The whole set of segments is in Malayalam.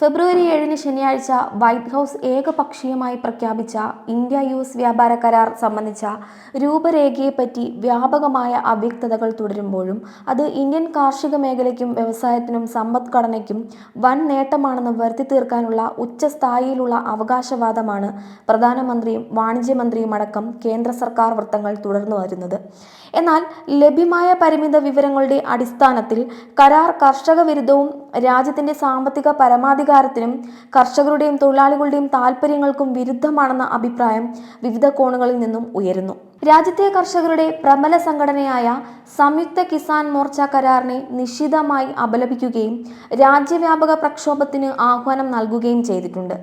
ഫെബ്രുവരി 7 ശനിയാഴ്ച വൈറ്റ് ഹൗസ് ഏകപക്ഷീയമായി പ്രഖ്യാപിച്ച ഇന്ത്യ-US വ്യാപാര കരാർ സംബന്ധിച്ച രൂപരേഖയെപ്പറ്റി വ്യാപകമായ അവ്യക്തതകൾ തുടരുമ്പോഴും അത് ഇന്ത്യൻ കാർഷിക മേഖലയ്ക്കും വ്യവസായത്തിനും സമ്പദ്ഘടനയ്ക്കും വൻ നേട്ടമാണെന്ന് വരുത്തി തീർക്കാനുള്ള ഉച്ചസ്ഥായിയിലുള്ള അവകാശവാദമാണ് പ്രധാനമന്ത്രിയും വാണിജ്യമന്ത്രിയും അടക്കം കേന്ദ്ര സർക്കാർ വൃത്തങ്ങൾ തുടർന്നു വരുന്നത്. എന്നാൽ ലഭ്യമായ പരിമിത വിവരങ്ങളുടെ അടിസ്ഥാനത്തിൽ കരാർ കർഷക വിരുദ്ധവും രാജ്യത്തിന്റെ സാമ്പത്തിക പരമാധികാരത്തിനും കർഷകരുടെയും തൊഴിലാളികളുടെയും താൽപ്പര്യങ്ങൾക്കും വിരുദ്ധമാണെന്ന അഭിപ്രായം വിവിധ കോണുകളിൽ നിന്നും ഉയരുന്നു. രാജ്യത്തെ കർഷകരുടെ പ്രബല സംഘടനയായ സംയുക്ത കിസാൻ മോർച്ച കരാറിനെ നിശിതമായി അപലപിക്കുകയും രാജ്യവ്യാപക പ്രക്ഷോഭത്തിന് ആഹ്വാനം നൽകുകയും ചെയ്തിട്ടുണ്ട്.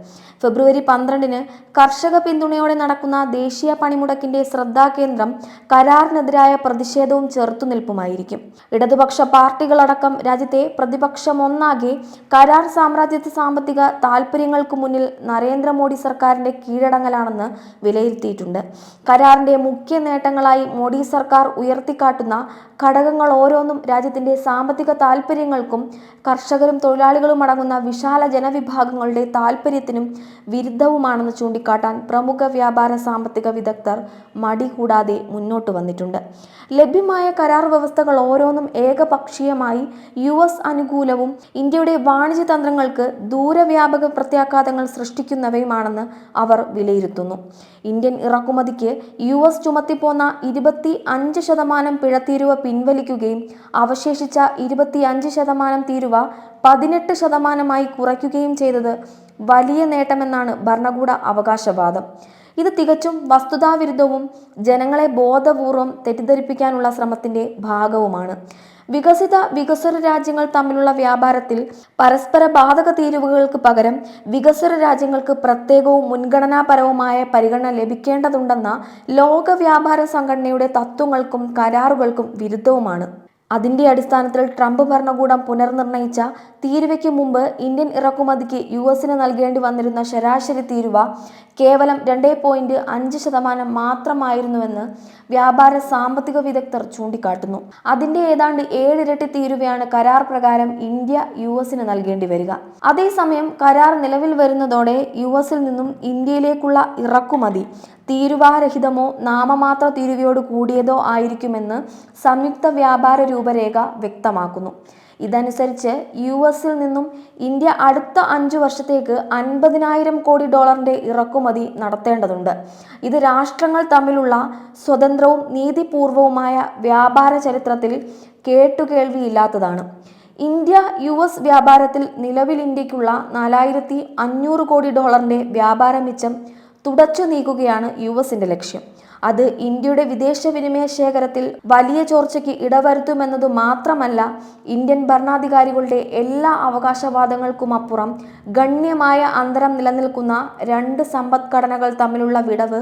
ഫെബ്രുവരി 12 കർഷക പിന്തുണയോടെ നടക്കുന്ന ദേശീയ പണിമുടക്കിന്റെ ശ്രദ്ധാകേന്ദ്രം കരാറിനെതിരായ പ്രതിഷേധവും ചെറുത്തുനിൽപ്പുമായിരിക്കും. ഇടതുപക്ഷ പാർട്ടികളടക്കം രാജ്യത്തെ പ്രതിപക്ഷമൊന്നാകെ കരാർ സാമ്രാജ്യത്വ സാമ്പത്തിക താൽപ്പര്യങ്ങൾക്കു മുന്നിൽ നരേന്ദ്രമോദി സർക്കാരിന്റെ കീഴടങ്ങലാണെന്ന് വിലയിരുത്തിയിട്ടുണ്ട്. കരാറിന്റെ മുഖ്യ നേട്ടങ്ങളായി മോദി സർക്കാർ ഉയർത്തിക്കാട്ടുന്ന ഘടകങ്ങൾ ഓരോന്നും രാജ്യത്തിന്റെ സാമ്പത്തിക താൽപ്പര്യങ്ങൾക്കും കർഷകരും തൊഴിലാളികളും അടങ്ങുന്ന വിശാല ജനവിഭാഗങ്ങളുടെ താൽപ്പര്യത്തിനും വിരുദ്ധവുമാണെന്ന് ചൂണ്ടിക്കാട്ടാൻ പ്രമുഖ വ്യാപാര സാമ്പത്തിക വിദഗ്ധർ മടി കൂടാതെ മുന്നോട്ട് വന്നിട്ടുണ്ട്. ലഭ്യമായ കരാർ വ്യവസ്ഥകൾ ഓരോന്നും ഏകപക്ഷീയമായി US അനുകൂലവും ഇന്ത്യയുടെ വാണിജ്യ തന്ത്രങ്ങൾക്ക് ദൂരവ്യാപക പ്രത്യാഘാതങ്ങൾ സൃഷ്ടിക്കുന്നവയുമാണെന്ന് അവർ വിലയിരുത്തുന്നു. ഇന്ത്യൻ ഇറക്കുമതിക്ക് US ചുമത്തിപ്പോന്ന 25% പിഴത്തീരുവ പിൻവലിക്കുകയും അവശേഷിച്ച 25% തീരുവ 18% കുറയ്ക്കുകയും ചെയ്തത് വലിയ നേട്ടമെന്നാണ് ഭരണകൂട അവകാശവാദം. ഇത് തികച്ചും വസ്തുതാവിരുദ്ധവും ജനങ്ങളെ ബോധപൂർവം തെറ്റിദ്ധരിപ്പിക്കാനുള്ള ശ്രമത്തിന്റെ ഭാഗവുമാണ്. വികസ്വര രാജ്യങ്ങൾ തമ്മിലുള്ള വ്യാപാരത്തിൽ പരസ്പര ബാധക തീരുവകൾക്ക് പകരം വികസ്വര രാജ്യങ്ങൾക്ക് പ്രത്യേകവും മുൻഗണനാപരവുമായ പരിഗണന ലഭിക്കേണ്ടതുണ്ടെന്ന ലോക വ്യാപാര സംഘടനയുടെ തത്വങ്ങൾക്കും കരാറുകൾക്കും വിരുദ്ധവുമാണ്. അതിന്റെ അടിസ്ഥാനത്തിൽ ട്രംപ് ഭരണകൂടം പുനർനിർണയിച്ച തീരുവയ്ക്ക് മുമ്പ് ഇന്ത്യൻ ഇറക്കുമതിക്ക് US നൽകേണ്ടി വന്നിരുന്ന ശരാശരി തീരുവ കേവലം 2.5% മാത്രമായിരുന്നുവെന്ന് വ്യാപാര സാമ്പത്തിക വിദഗ്ധർ ചൂണ്ടിക്കാട്ടുന്നു. അതിന്റെ ഏതാണ്ട് 7 ഇരട്ടി തീരുവയാണ് കരാർ പ്രകാരം ഇന്ത്യ US നൽകേണ്ടി വരിക. അതേസമയം കരാർ നിലവിൽ വരുന്നതോടെ US നിന്നും ഇന്ത്യയിലേക്കുള്ള ഇറക്കുമതി തീരുവാരഹിതമോ നാമമാത്ര തീരുവയോട് കൂടിയതോ ആയിരിക്കുമെന്ന് സംയുക്ത വ്യാപാര രൂപരേഖ വ്യക്തമാക്കുന്നു. ഇതനുസരിച്ച് US നിന്നും ഇന്ത്യ അടുത്ത 5 വർഷത്തേക്ക് $50,000 കോടി ഇറക്കുമതി നടത്തേണ്ടതുണ്ട്. ഇത് രാഷ്ട്രങ്ങൾ തമ്മിലുള്ള സ്വതന്ത്രവും നീതിപൂർവവുമായ വ്യാപാര ചരിത്രത്തിൽ കേട്ടുകേൾവിയില്ലാത്തതാണ്. ഇന്ത്യ US വ്യാപാരത്തിൽ നിലവിൽ ഇന്ത്യക്കുള്ള $4,500 കോടി വ്യാപാര മിച്ചം തുടച്ചു നീക്കുകയാണ് US ലക്ഷ്യം. അത് ഇന്ത്യയുടെ വിദേശ വിനിമയ ശേഖരത്തിൽ വലിയ ചോർച്ചയ്ക്ക് ഇടവരുത്തുമെന്നതു മാത്രമല്ല, ഇന്ത്യൻ ഭരണാധികാരികളുടെ എല്ലാ അവകാശവാദങ്ങൾക്കുമപ്പുറം ഗണ്യമായ അന്തരം നിലനിൽക്കുന്ന 2 സമ്പദ്ഘടനകൾ തമ്മിലുള്ള വിടവ്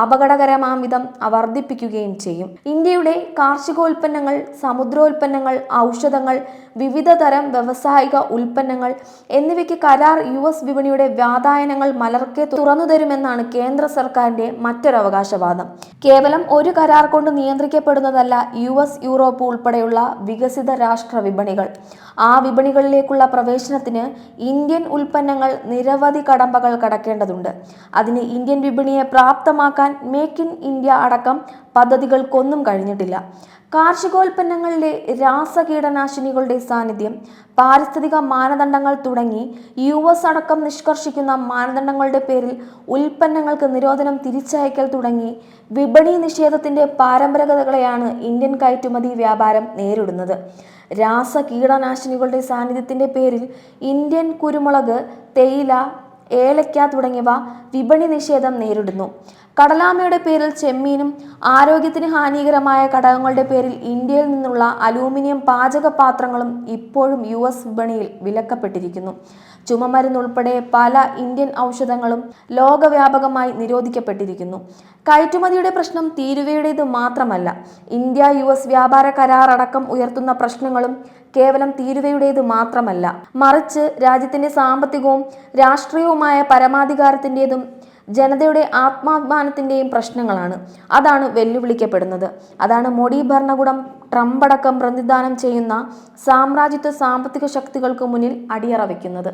അപകടകരമാം വിധം വർദ്ധിപ്പിക്കുകയും ചെയ്യും. ഇന്ത്യയുടെ കാർഷികോൽപ്പന്നങ്ങൾ, സമുദ്രോൽപ്പന്നങ്ങൾ, ഔഷധങ്ങൾ, വിവിധ തരം വ്യാവസായിക ഉൽപ്പന്നങ്ങൾ എന്നിവയ്ക്ക് കരാർ US വിപണിയുടെ വാതായനങ്ങൾ മലർക്കെ തുറന്നുതരുമെന്നാണ് കേന്ദ്ര സർക്കാരിന്റെ മറ്റൊരു അവകാശവാദം. കേവലം ഒരു കരാർ കൊണ്ട് നിയന്ത്രിക്കപ്പെടുന്നതല്ല US, യൂറോപ്പ് ഉൾപ്പെടെയുള്ള വികസിത രാഷ്ട്ര വിപണികൾ. ആ വിപണികളിലേക്കുള്ള പ്രവേശനത്തിന് ഇന്ത്യൻ ഉൽപ്പന്നങ്ങൾ നിരവധി കടമ്പകൾ കടക്കേണ്ടതുണ്ട്. അതിന് ഇന്ത്യൻ വിപണിയെ പ്രാപ്തമാക്കാൻ മേക്ക് ഇൻ ഇന്ത്യ അടക്കം പദ്ധതികൾക്കൊന്നും കഴിഞ്ഞിട്ടില്ല. കാർഷികോൽപ്പന്നങ്ങളിലെ രാസകീടനാശിനികളുടെ സാന്നിധ്യം, പാരിസ്ഥിതിക മാനദണ്ഡങ്ങൾ തുടങ്ങി US അടക്കം നിഷ്കർഷിക്കുന്ന മാനദണ്ഡങ്ങളുടെ പേരിൽ ഉൽപ്പന്നങ്ങൾക്ക് നിരോധനം തിരിച്ചയക്കൽ തുടങ്ങി വിപണി നിഷേധത്തിന്റെ പാരമ്പര്യതകളെയാണ് ഇന്ത്യൻ കയറ്റുമതി വ്യാപാരം നേരിടുന്നത്. രാസകീടനാശിനികളുടെ സാന്നിധ്യത്തിന്റെ പേരിൽ ഇന്ത്യൻ കുരുമുളക്, തേയില, ഏലക്ക തുടങ്ങിയവ വിപണി നിഷേധം നേരിടുന്നു. കടലാമയുടെ പേരിൽ ചെമ്മീനും ആരോഗ്യത്തിന് ഹാനികരമായ ഘടകങ്ങളുടെ പേരിൽ ഇന്ത്യയിൽ നിന്നുള്ള അലൂമിനിയം പാചകപാത്രങ്ങളും ഇപ്പോഴും US വിപണിയിൽ വിലക്കപ്പെട്ടിരിക്കുന്നു. ചുമമരുന്നുൾപ്പെടെ പല ഇന്ത്യൻ ഔഷധങ്ങളും ലോകവ്യാപകമായി നിരോധിക്കപ്പെട്ടിരിക്കുന്നു. കയറ്റുമതിയുടെ പ്രശ്നം തീരുവയുടേത് മാത്രമല്ല. ഇന്ത്യ US വ്യാപാര കരാർ അടക്കം ഉയർത്തുന്ന പ്രശ്നങ്ങളും കേവലം തീരുവയുടേത് മാത്രമല്ല, മറിച്ച് രാജ്യത്തിന്റെ സാമ്പത്തികവും രാഷ്ട്രീയവുമായ പരമാധികാരത്തിൻ്റെതും ജനതയുടെ ആത്മാഭിമാനത്തിൻ്റെയും പ്രശ്നങ്ങളാണ്. അതാണ് വെല്ലുവിളിക്കപ്പെടുന്നത്. അതാണ് മോഡി ഭരണകൂടം ട്രംപ് അടക്കം പ്രതിദാനം ചെയ്യുന്ന സാമ്രാജ്യത്വ സാമ്പത്തിക ശക്തികൾക്ക് മുന്നിൽ അടിയറ വയ്ക്കുന്നത്.